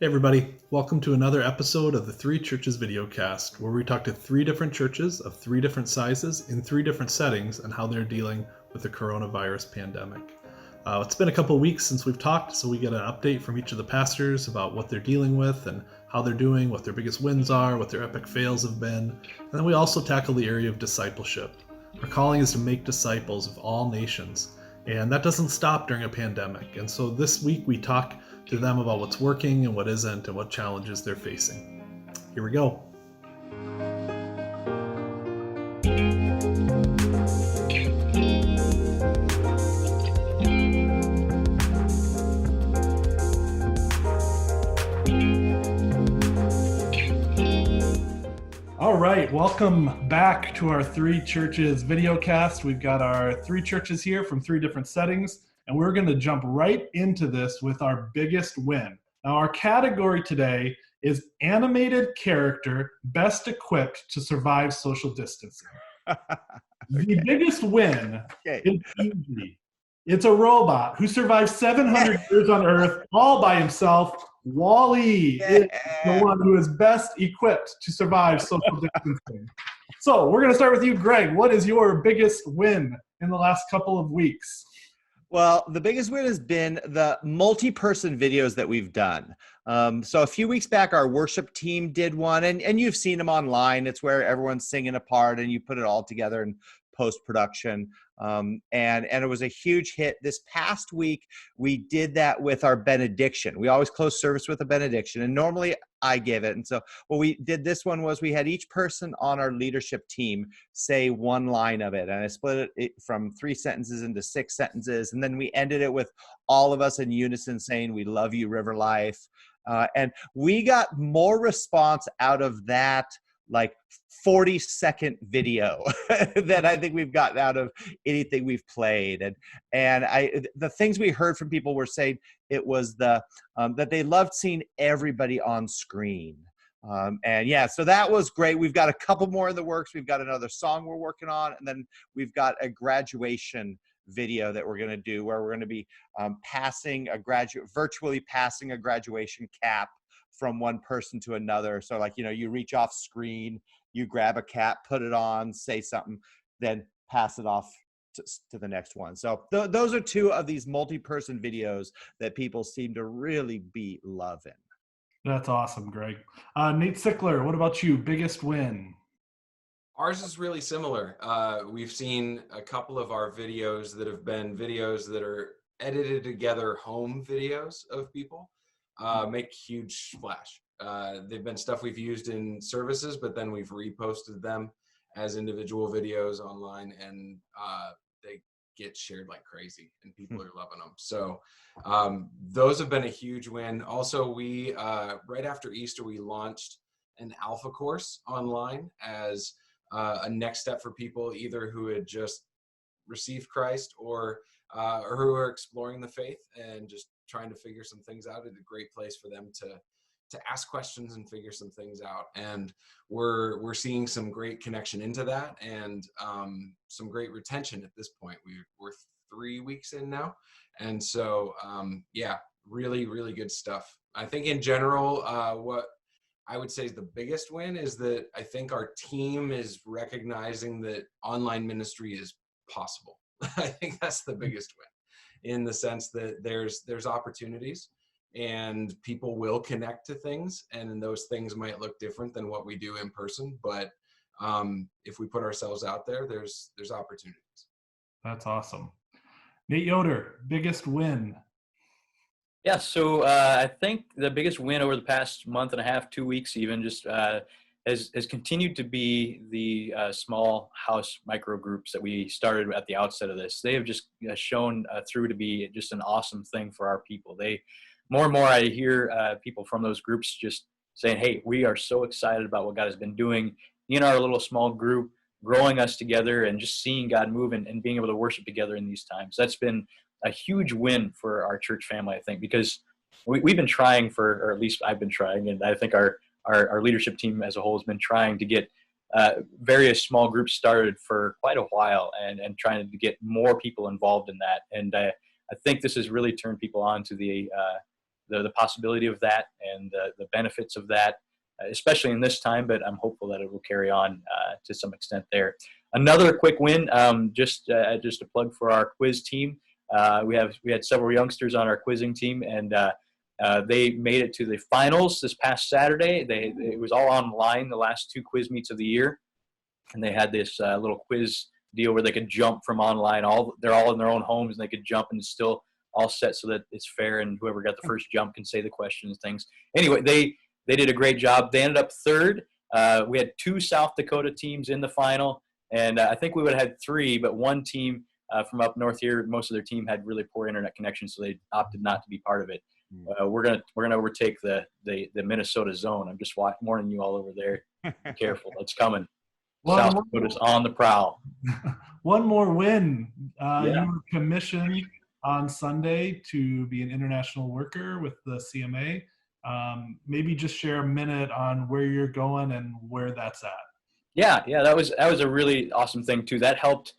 Hey everybody, welcome to another episode of the Three Churches videocast, where we talk to three different churches of three different sizes in three different settings and how they're dealing with the coronavirus pandemic. It's been a couple weeks since we've talked, so we get an update from each of the pastors about what they're dealing with and how they're doing, what their biggest wins are, what their epic fails have been, and then we also tackle the area of discipleship. Our calling is to make disciples of all nations, and that doesn't stop during a pandemic. And so this week we talk to them about what's working and what isn't and what challenges they're facing. Here we go. All right, welcome back to our Three Churches videocast. We've got our three churches here from three different settings, and we're going to jump right into this with our biggest win. Now, our category today is animated character best equipped to survive social distancing. The biggest win is easy. It's a robot who survived 700 years on Earth all by himself. Wall-E is the one who is best equipped to survive social distancing. So we're going to start with you, Greg. What is your biggest win in the last couple of weeks? Well, the biggest win has been the multi-person videos that we've done. So a few weeks back, our worship team did one, and you've seen them online. It's where everyone's singing a part, and you put it all together in post-production. And it was a huge hit. This past week, we did that with our benediction. We always close service with a benediction, and normally I give it. And so what we did this one was we had each person on our leadership team say one line of it. And I split it from 3 sentences into 6 sentences. And then we ended it with all of us in unison saying, "We love you, River Life." And we got more response out of that like 40-second video that I think we've gotten out of anything we've played. And the things we heard from people were saying it was that they loved seeing everybody on screen. And yeah, so that was great. We've got a couple more in the works. We've got another song we're working on, and then we've got a graduation video that we're going to do where we're going to be virtually passing a graduation cap from one person to another. So like, you reach off screen, you grab a cap, put it on, say something, then pass it off to the next one. So those are 2 of these multi-person videos that people seem to really be loving. That's awesome, Greg. Nate Sickler, what about you? Biggest win? Ours is really similar. We've seen a couple of our videos that have been videos that are edited together home videos of people make huge splash. They've been stuff we've used in services, but then we've reposted them as individual videos online, and they get shared like crazy, and people are loving them. So those have been a huge win. Also, we right after Easter, we launched an alpha course online as a next step for people either who had just received Christ or who are exploring the faith and just trying to figure some things out. It's a great place for them to ask questions and figure some things out. And we're seeing some great connection into that, and some great retention at this point. We're 3 weeks in now. And so, yeah, really, really good stuff. I think in general, what I would say is the biggest win is that I think our team is recognizing that online ministry is possible. I think that's the biggest win, in the sense that there's opportunities and people will connect to things, and those things might look different than what we do in person. But if we put ourselves out there, there's opportunities. That's awesome. Nate Yoder, biggest win? Yeah, so I think the biggest win over the past month and a half, 2 weeks even, just has continued to be the small house micro groups that we started at the outset of this. They have just shown through to be just an awesome thing for our people. More and more I hear people from those groups just saying, "Hey, we are so excited about what God has been doing in our little small group, growing us together and just seeing God move and being able to worship together in these times." That's been a huge win for our church family, I think, because we've been trying or at least I've been trying, and I think our leadership team as a whole has been trying to get various small groups started for quite a while, and trying to get more people involved in that. And I think this has really turned people on to the the possibility of that and the benefits of that, especially in this time, but I'm hopeful that it will carry on to some extent there. Another quick win, just a plug for our quiz team. We had several youngsters on our quizzing team, and they made it to the finals this past Saturday. It was all online, the last 2 quiz meets of the year, and they had this little quiz deal where they could jump from online. They're all in their own homes, and they could jump, and it's still all set so that it's fair, and whoever got the first jump can say the questions, things. Anyway, they did a great job. They ended up 3rd. We had 2 South Dakota teams in the final, and I think we would have had 3, but one team from up north here, most of their team had really poor internet connection, so they opted not to be part of it. We're gonna overtake the Minnesota zone. I'm just warning you all over there. Be careful, it's coming. South Dakota's on the prowl. One more win. Yeah. You were commissioned on Sunday to be an international worker with the C&MA. Maybe just share a minute on where you're going and where that's at. Yeah, that was a really awesome thing too. That helped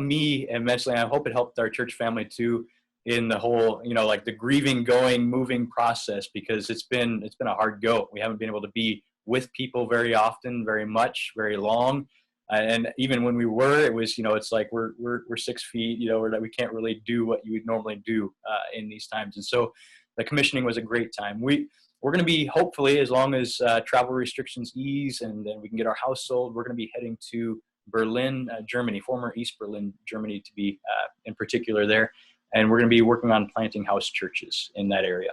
me immensely. I hope it helped our church family too in the whole, like the grieving, moving process, because it's been a hard go. We haven't been able to be with people very often, very much, very long. And even when we were, it was, it's like we're 6 feet, that we can't really do what you would normally do in these times. And so the commissioning was a great time. We're going to be, hopefully, as long as travel restrictions ease and then we can get our house sold, we're going to be heading to Berlin, Germany, former East Berlin, Germany, to be in particular there. And we're going to be working on planting house churches in that area.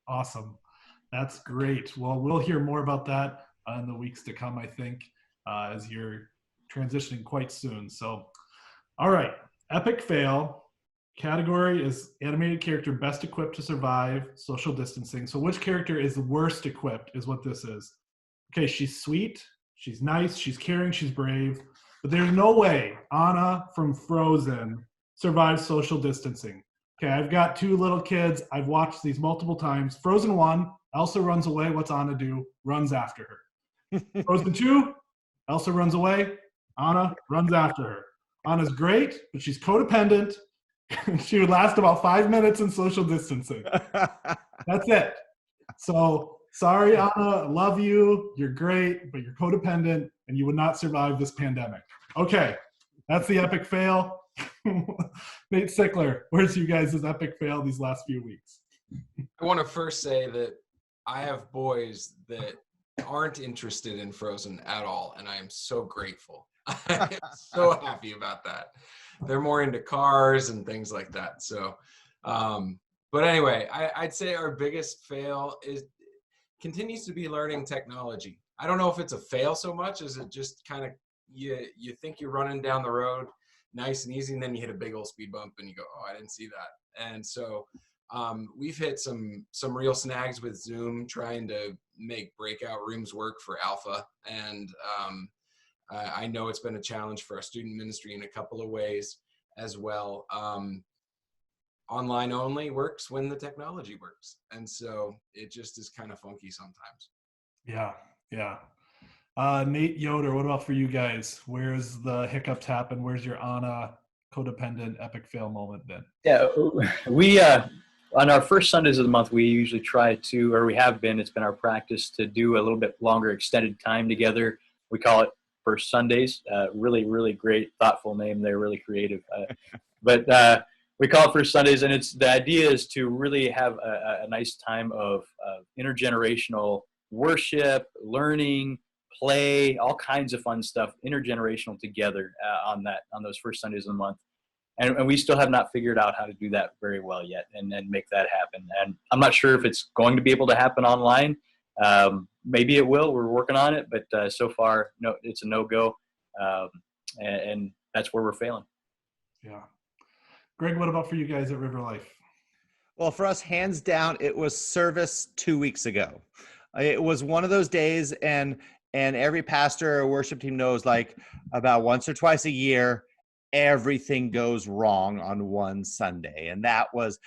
Awesome. That's great. Well, we'll hear more about that in the weeks to come, I think, as you're transitioning quite soon. So, all right. Epic fail. Category is animated character best equipped to survive social distancing. So which character is the worst equipped is what this is. Okay, she's sweet, she's nice, she's caring, she's brave, but there's no way Anna from Frozen survives social distancing. Okay, I've got 2 little kids. I've watched these multiple times. Frozen 1, Elsa runs away. What's Anna do? Runs after her. Frozen 2, Elsa runs away. Anna runs after her. Anna's great, but she's codependent. She would last about 5 minutes in social distancing. That's it. So sorry, Anna, love you. You're great, but you're codependent and you would not survive this pandemic. Okay, that's the epic fail. Nate Sickler, where's you guys' epic fail these last few weeks? I want to first say that I have boys that aren't interested in Frozen at all, and I am so grateful. I am so happy about that. They're more into cars and things like that. So, but anyway, I'd say our biggest fail continues to be learning technology. I don't know if it's a fail so much as it just kind of, you think you're running down the road nice and easy, and then you hit a big old speed bump and you go, oh, I didn't see that. And so we've hit some real snags with Zoom trying to make breakout rooms work for Alpha. And I know it's been a challenge for our student ministry in a couple of ways as well. Online only works when the technology works. And so it just is kind of funky sometimes. Yeah. Nate Yoder, what about for you guys? Where's the hiccups happen? Where's your Anna codependent epic fail moment been? Yeah, we on our first Sundays of the month, we usually try to, or we have been, it's been our practice to do a little bit longer extended time together. We call it First Sundays. Really, really great, thoughtful name. They're really creative. But we call it First Sundays, and the idea is to really have a nice time of intergenerational worship, learning, play, all kinds of fun stuff, intergenerational together on those first Sundays of the month. And we still have not figured out how to do that very well yet and make that happen. And I'm not sure if it's going to be able to happen online. Maybe it will. We're working on it, but so far, no, it's a no-go. And that's where we're failing. Yeah. Greg, what about for you guys at River Life? Well, for us, hands down, it was service 2 weeks ago. It was one of those days, and every pastor or worship team knows, like, about once or twice a year, everything goes wrong on one Sunday. And that was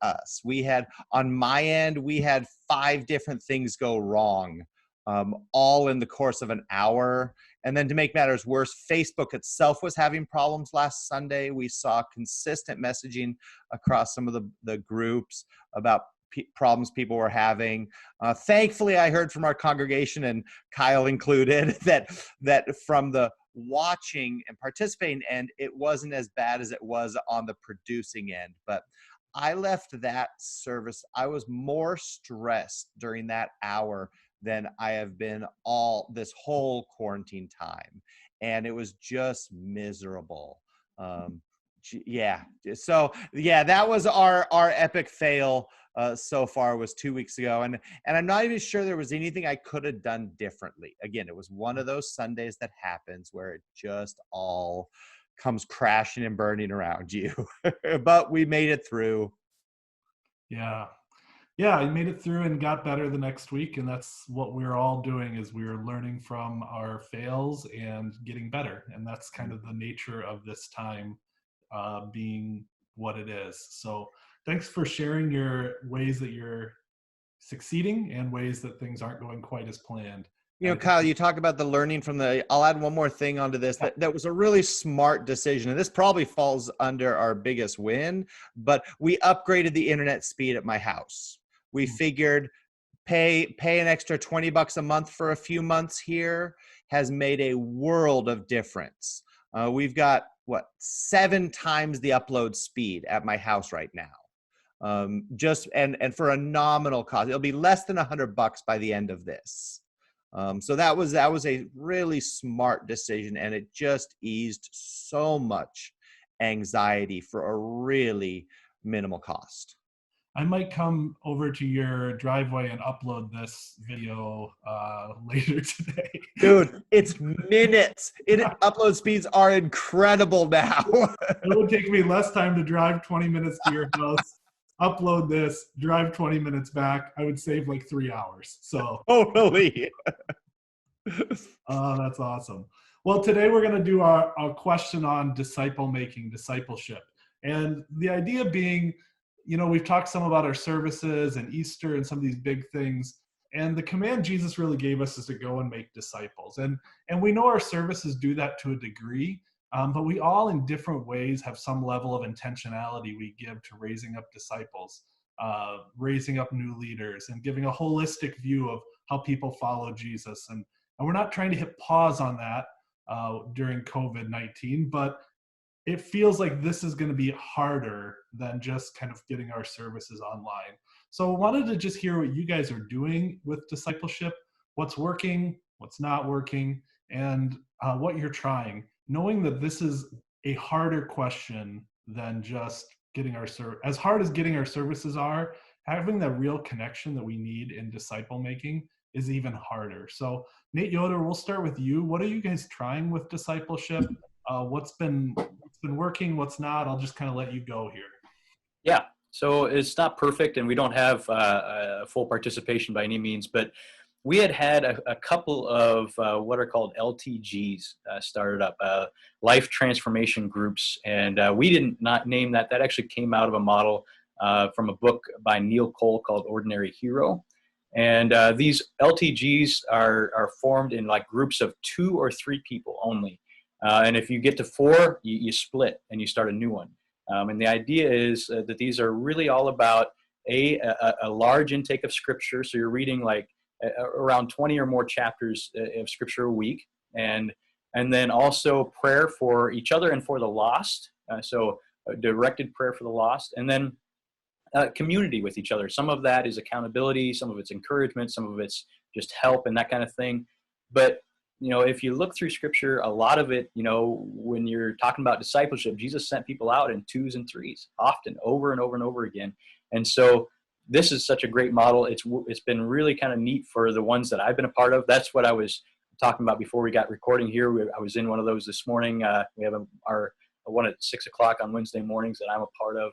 us. We had, on my end, we had 5 different things go wrong, all in the course of an hour. And then to make matters worse, Facebook itself was having problems last Sunday. We saw consistent messaging across some of the groups about problems people were having. Thankfully, I heard from our congregation, and Kyle included, that from the watching and participating end, it wasn't as bad as it was on the producing end. But I left that service, I was more stressed during that hour than I have been all this whole quarantine time. And it was just miserable. Yeah. So yeah, that was our epic fail so far, was 2 weeks ago. And I'm not even sure there was anything I could have done differently. Again, it was one of those Sundays that happens where it just all comes crashing and burning around you. But we made it through. Yeah. Yeah, I made it through and got better the next week. And that's what we're all doing, is we're learning from our fails and getting better. And that's kind of the nature of this time, being what it is. So thanks for sharing your ways that you're succeeding and ways that things aren't going quite as planned. You know, Kyle, you talk about the learning from I'll add one more thing onto this. That was a really smart decision. And this probably falls under our biggest win, but we upgraded the internet speed at my house. We figured pay an extra $20 a month for a few months here has made a world of difference. We've got 7 times the upload speed at my house right now. Just and for a nominal cost. It'll be less than $100 by the end of this. So that was a really smart decision, and it just eased so much anxiety for a really minimal cost. I might come over to your driveway and upload this video later today. Dude, it's minutes. Upload speeds are incredible now. It would take me less time to drive 20 minutes to your house, upload this, drive 20 minutes back. I would save like 3 hours. So totally. Oh, that's awesome. Well, today we're going to do our question on discipleship. And the idea being, you know, we've talked some about our services and Easter and some of these big things. And the command Jesus really gave us is to go and make disciples. And we know our services do that to a degree, but we all in different ways have some level of intentionality we give to raising up disciples, raising up new leaders, and giving a holistic view of how people follow Jesus. And we're not trying to hit pause on that during COVID-19, but it feels like this is going to be harder than just kind of getting our services online. So I wanted to just hear what you guys are doing with discipleship, what's working, what's not working, and what you're trying, knowing that this is a harder question than just getting our as hard as getting our services are, having that real connection that we need in disciple making is even harder. So Nate Yoder, we'll start with you. What are you guys trying with discipleship? What's been working, what's not? I'll just kind of let you go here. Yeah, so it's not perfect, and we don't have full participation by any means, but we had a couple of what are called LTGs started up, life transformation groups, and we did not name that. That actually came out of a model from a book by Neil Cole called Ordinary Hero. And these LTGs are formed in like groups of 2 or 3 people only. And if you get to 4, you split and you start a new one. And the idea is that these are really all about a large intake of scripture. So you're reading like around 20 or more chapters of scripture a week. And then also prayer for each other and for the lost. So directed prayer for the lost. And then community with each other. Some of that is accountability, some of it's encouragement, some of it's just help and that kind of thing. But, you know, if you look through scripture, a lot of it, you know, when you're talking about discipleship, Jesus sent people out in 2s and 3s, often over and over and over again. And so this is such a great model. It's been really kind of neat for the ones that I've been a part of. That's what I was talking about before we got recording here. I was in one of those this morning. We have our one at 6 o'clock on Wednesday mornings that I'm a part of.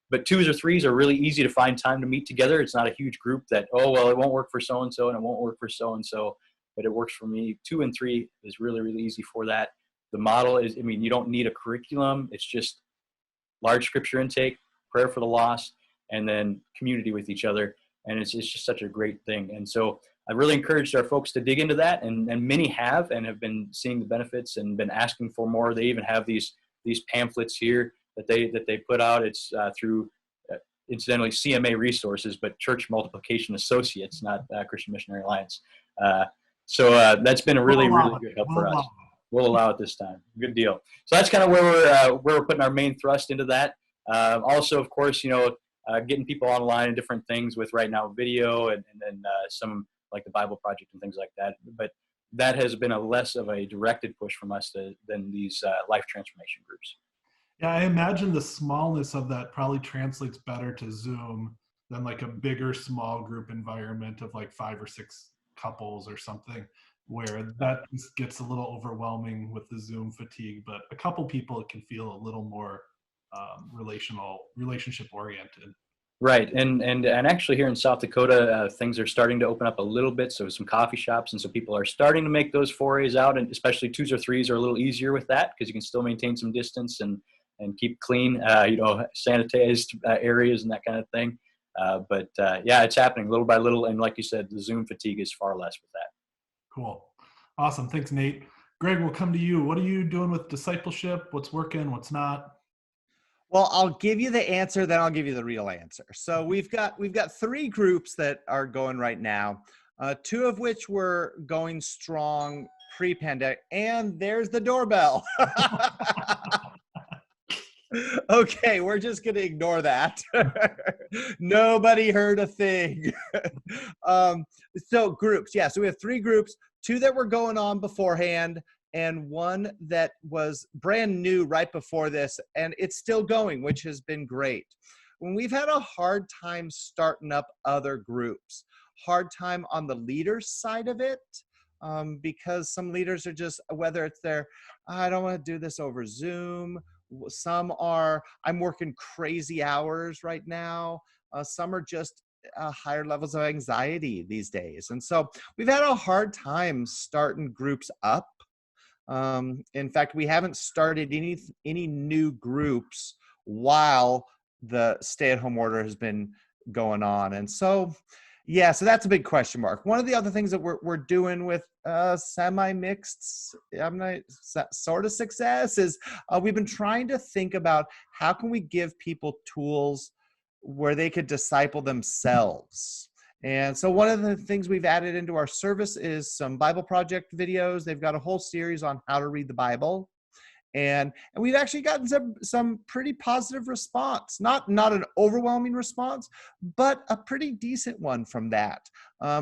But 2s or 3s are really easy to find time to meet together. It's not a huge group that, oh, well, it won't work for so-and-so and it won't work for so-and-so, but it works for me. 2 and 3 is really, really easy for that. The model is, I mean, you don't need a curriculum. It's just large scripture intake, prayer for the lost, and then community with each other. And it's just such a great thing. And so I really encouraged our folks to dig into that, and many have been seeing the benefits and been asking for more. They even have these pamphlets here that they put out. It's through incidentally C&MA resources, but Church Multiplication Associates, not Christian Missionary Alliance. So that's been a really, really good help for us. We'll allow it this time. Good deal. So that's kind of where we're putting our main thrust into that. Also, of course, getting people online and different things with right now video and then some like the Bible Project and things like that. But that has been a less of a directed push from us than these life transformation groups. Yeah, I imagine the smallness of that probably translates better to Zoom than like a bigger small group environment of like 5 or 6 couples or something, where that gets a little overwhelming with the Zoom fatigue. But a couple people, it can feel a little more relationship oriented. Right, and actually here in South Dakota, things are starting to open up a little bit. So some coffee shops, and so people are starting to make those forays out, and especially 2s or 3s are a little easier with that because you can still maintain some distance and keep clean, sanitized areas and that kind of thing. But yeah, it's happening little by little, and like you said, the Zoom fatigue is far less with that. Cool, awesome, thanks, Nate. Greg, we'll come to you. What are you doing with discipleship? What's working? What's not? Well, I'll give you the answer, then I'll give you the real answer. So we've got 3 groups that are going right now, 2 of which were going strong pre-pandemic, and there's the doorbell. Okay, we're just going to ignore that. Nobody heard a thing. So groups, yeah. So we have 3 groups, 2 that were going on beforehand, and 1 that was brand new right before this, and it's still going, which has been great. When we've had a hard time starting up other groups, hard time on the leaders side of it, because some leaders are just, whether it's I don't want to do this over Zoom. Some are, I'm working crazy hours right now. Some are just higher levels of anxiety these days. And so we've had a hard time starting groups up. In fact, we haven't started any new groups while the stay-at-home order has been going on. And so, yeah, so that's a big question mark. One of the other things that we're doing with semi-mixed, sort of success is we've been trying to think about how can we give people tools where they could disciple themselves. And so one of the things we've added into our service is some Bible Project videos. They've got a whole series on how to read the Bible. And we've actually gotten some pretty positive response, not an overwhelming response, but a pretty decent one from that.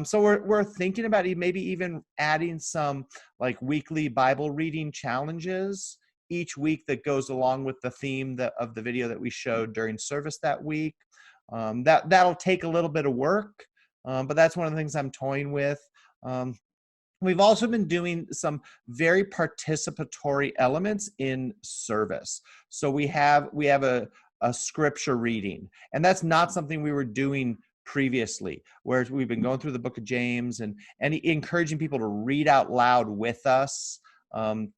So we're thinking about maybe even adding some like weekly Bible reading challenges each week that goes along with the theme of the video that we showed during service that week. That'll take a little bit of work. But that's one of the things I'm toying with. We've also been doing some very participatory elements in service. So we have a scripture reading, and that's not something we were doing previously, where we've been going through the book of James and encouraging people to read out loud with us. And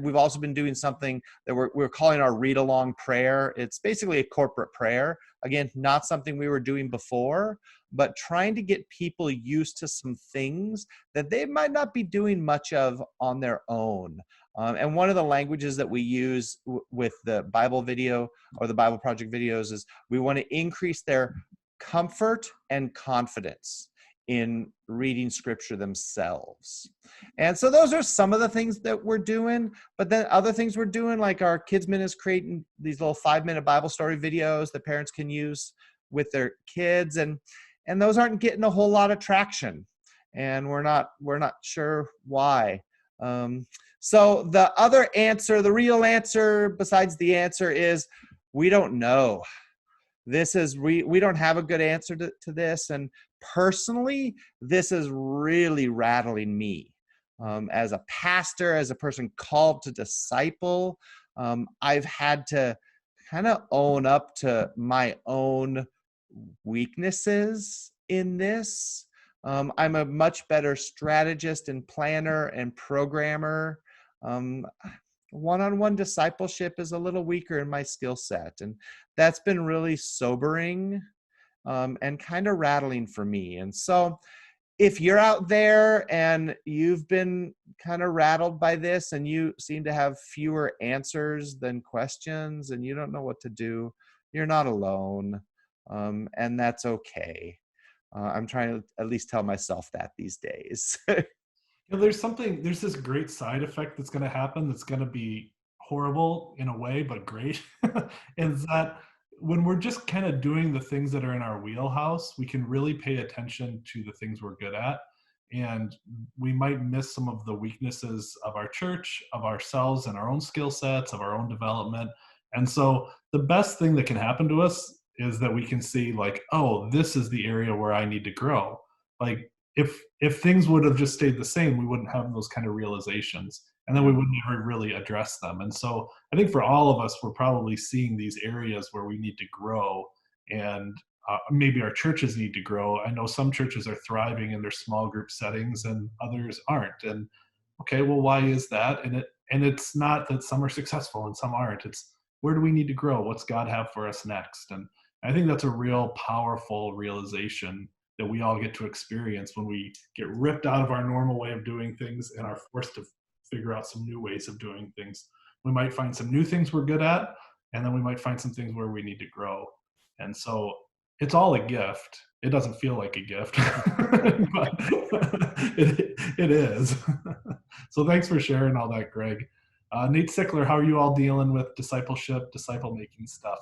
we've also been doing something that we're calling our read-along prayer. It's basically a corporate prayer. Again, not something we were doing before, but trying to get people used to some things that they might not be doing much of on their own. And one of the languages that we use with the Bible video or the Bible Project videos is we want to increase their comfort and confidence in reading scripture themselves. And so those are some of the things that we're doing, but then other things we're doing, like our kids ministry creating these little 5-minute Bible story videos that parents can use with their kids. And those aren't getting a whole lot of traction, and we're not sure why. So the other answer, the real answer besides the answer is we don't know. We don't have a good answer to this. And personally, this is really rattling me. As a pastor, as a person called to disciple, I've had to kind of own up to my own weaknesses in this. I'm a much better strategist and planner and programmer. One-on-one discipleship is a little weaker in my skill set, and that's been really sobering and kind of rattling for me. And so if you're out there and you've been kind of rattled by this and you seem to have fewer answers than questions and you don't know what to do, you're not alone. And that's okay. I'm trying to at least tell myself that these days. There's this great side effect that's going to happen that's going to be horrible in a way, but great. Is that when we're just kind of doing the things that are in our wheelhouse, we can really pay attention to the things we're good at. And we might miss some of the weaknesses of our church, of ourselves, and our own skill sets, of our own development. And so the best thing that can happen to us is that we can see, like, oh, this is the area where I need to grow. Like, if things would have just stayed the same, we wouldn't have those kind of realizations, and then we would never really address them. And so I think for all of us, we're probably seeing these areas where we need to grow, and maybe our churches need to grow. I know some churches are thriving in their small group settings and others aren't. And okay, well, why is that? And it's not that some are successful and some aren't. It's, where do we need to grow? What's God have for us next? And I think that's a real powerful realization that we all get to experience when we get ripped out of our normal way of doing things and are forced to figure out some new ways of doing things. We might find some new things we're good at, and then we might find some things where we need to grow. And so it's all a gift. It doesn't feel like a gift, but it is. So thanks for sharing all that, Greg. Nate Sickler, how are you all dealing with discipleship, disciple making stuff?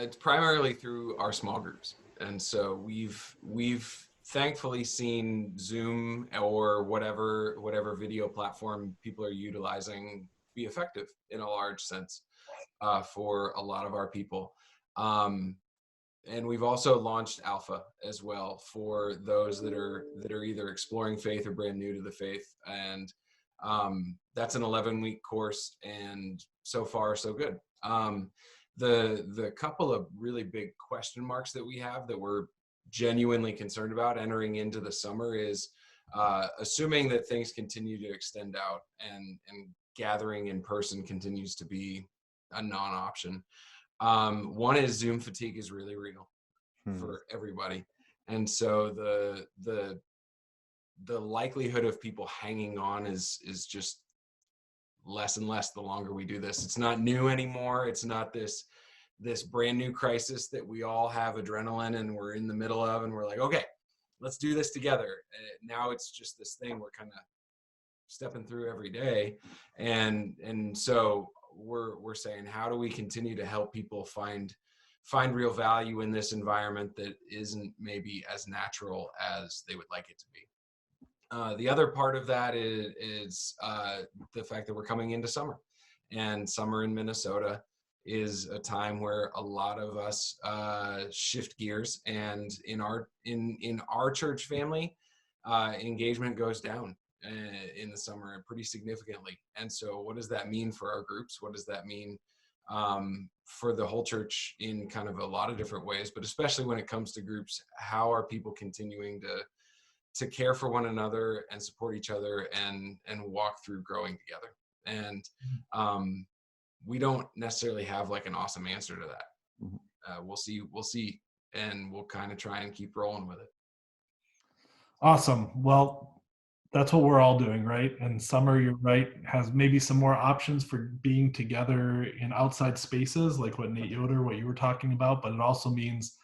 It's primarily through our small groups. And so we've thankfully seen Zoom or whatever video platform people are utilizing be effective in a large sense for a lot of our people. And we've also launched Alpha as well for those that are either exploring faith or brand new to the faith. And that's an 11-week course, and so far so good. The couple of really big question marks that we have that we're genuinely concerned about entering into the summer is assuming that things continue to extend out and gathering in person continues to be a non-option. One is Zoom fatigue is really real for everybody. And so the likelihood of people hanging on is just less and less the longer we do this. It's not new anymore. It's not this brand new crisis that we all have adrenaline and we're in the middle of, and we're like, okay, let's do this together. Now it's just this thing we're kind of stepping through every day. And so we're saying, how do we continue to help people find real value in this environment that isn't maybe as natural as they would like it to be? The other part of that is the fact that we're coming into summer, and summer in Minnesota is a time where a lot of us shift gears, and in our church family, engagement goes down in the summer pretty significantly. And so what does that mean for our groups? What does that mean for the whole church in kind of a lot of different ways, but especially when it comes to groups? How are people continuing to care for one another and support each other and walk through growing together? And we don't necessarily have like an awesome answer to that. We'll see, and we'll kind of try and keep rolling with it. Awesome. Well, that's what we're all doing, right? And summer, you're right, has maybe some more options for being together in outside spaces, like what Nate Yoder, what you were talking about, but it also means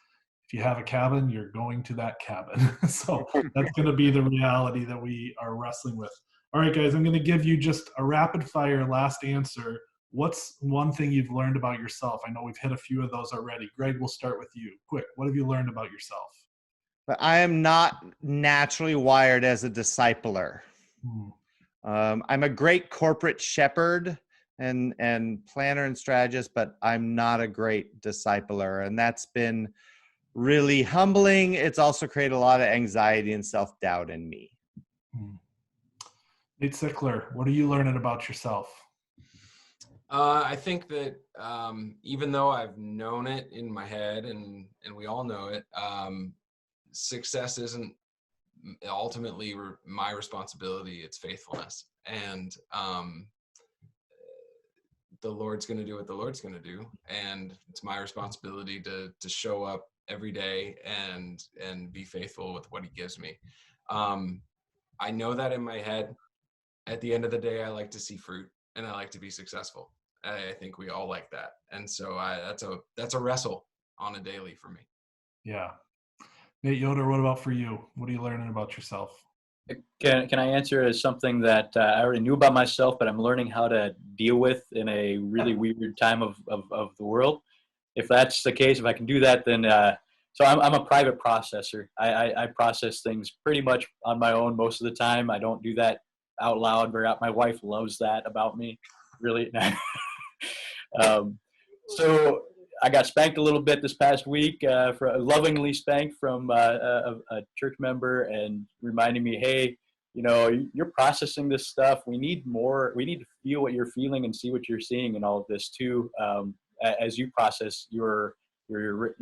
if you have a cabin, you're going to that cabin. So that's going to be the reality that we are wrestling with. All right, guys, I'm going to give you just a rapid fire last answer. What's one thing you've learned about yourself? I know we've hit a few of those already. Greg, we'll start with you. Quick, what have you learned about yourself? But I am not naturally wired as a discipler. I'm a great corporate shepherd and planner and strategist, but I'm not a great discipler. And that's been really humbling. It's also created a lot of anxiety and self-doubt in me. Nate Sickler, what are you learning about yourself? I think that even though I've known it in my head, and we all know it, success isn't ultimately my responsibility. It's faithfulness. And the Lord's going to do what the Lord's going to do. And it's my responsibility to show up every day and be faithful with what he gives me. I know that in my head. At the end of the day, I like to see fruit and I like to be successful. I think we all like that. And so that's a wrestle on a daily for me. Yeah. Nate Yoder, what about for you? What are you learning about yourself? Can I answer as something that I already knew about myself, but I'm learning how to deal with in a really weird time of the world? If that's the case, if I can do that, then so I'm a private processor. I process things pretty much on my own most of the time. I don't do that out loud very often. My wife loves that about me, really. So I got spanked a little bit this past week, for lovingly spanked from a church member, and reminding me, hey, you know, you're processing this stuff. We need more. We need to feel what you're feeling and see what you're seeing in all of this too. As you process you're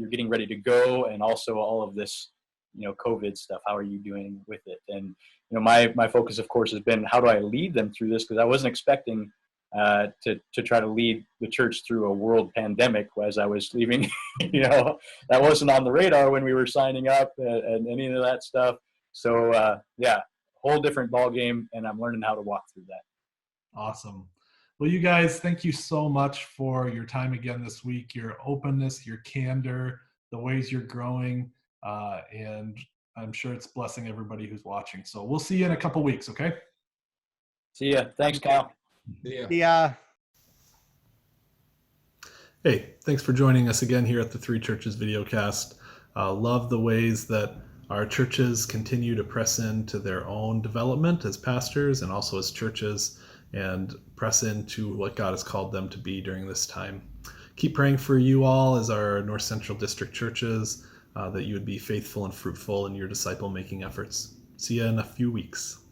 getting ready to go, and also all of this, you know, COVID stuff. How are you doing with it? And you know, my focus, of course, has been how do I lead them through this, because I wasn't expecting to try to lead the church through a world pandemic as I was leaving. You know, that wasn't on the radar when we were signing up and any of that stuff. So yeah, whole different ball game, and I'm learning how to walk through that. Awesome. Well, you guys, thank you so much for your time again this week, your openness, your candor, the ways you're growing, and I'm sure it's blessing everybody who's watching. So we'll see you in a couple weeks, okay? See ya. Thanks, Kyle. Yeah. Yeah. Hey, thanks for joining us again here at the Three Churches videocast. Love the ways that our churches continue to press into their own development as pastors and also as churches, and press into what God has called them to be during this time. Keep praying for you all as our North Central District churches, that you would be faithful and fruitful in your disciple-making efforts. See you in a few weeks.